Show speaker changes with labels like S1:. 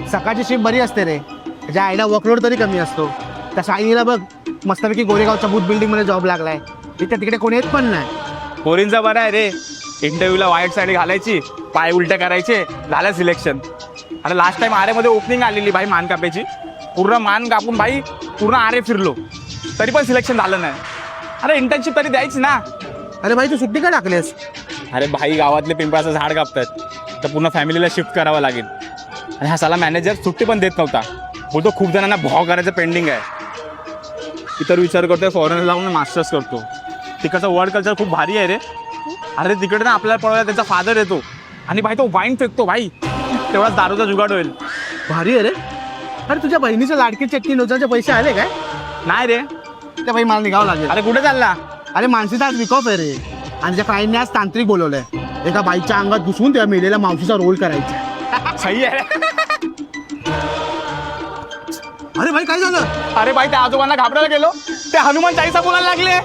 S1: सकाळची शिफ्ट बरी असते रे, त्याच्या आईला वर्कलोड तरी कमी असतो. त्या साईनीला बघ मस्तपैकी गोरेगावच्या बूथ बिल्डिंगमध्ये जॉब लागलाय. इथे तिकडे कोणी येत पण नाही.
S2: पोरींचा बरं आहे रे, इंटरव्ह्यूला व्हाईट साडी घालायची, पाय उलटे करायचे, झालं सिलेक्शन. आणि लास्ट टाइम आरेमध्ये ओपनिंग आलेली भाई मान कापायची, पूर्ण मान कापून भाई पूर्ण आरे फिरलो, तरी पण सिलेक्शन झालं नाही. अरे इंटर्नशिप तरी द्यायची ना.
S1: अरे भाई तू सुट्टी का टाकलीस?
S2: अरे भाई गावातले पिंपळाचं झाड कापतात, तर पूर्ण फॅमिलीला शिफ्ट करावं लागेल. आणि हा साला मॅनेजर सुट्टी पण देत नव्हता, बोलतो खूप जणांना भाव करायचं पेंडिंग आहे. इतर विचार करतोय फॉरेनर जाऊन मास्टर्स करतो. तिकडचं वर्ल्ड कल्चर खूप भारी आहे रे. अरे तिकडे ना आपल्याला पळवायला त्याचा फादर येतो आणि भाई तो वाईन फेकतो भाई, तेवढाच दारूचा जुगाड होईल.
S1: भारी आहे रे. अरे तुझ्या बहिणीचं लाडकी चटणी लोचाचे पैसे आले काय?
S2: नाही रे.
S1: त्या भाई मला निघावं लागेल.
S2: अरे कुठे चालला?
S1: अरे मानसीचा आज विक ऑफ आहे रे, आणि त्या क्लायंटने आज तांत्रिक बोलवलंय. एका बाईच्या अंगात घुसून त्या मेलेल्या मावशीचा रोल करायचा.
S2: सही आहे.
S1: अरे भाई काय झालं?
S2: अरे भाई त्या आजोबांना घाबरायला गेलो, ते हनुमान चाळीसा बोलायला लागले.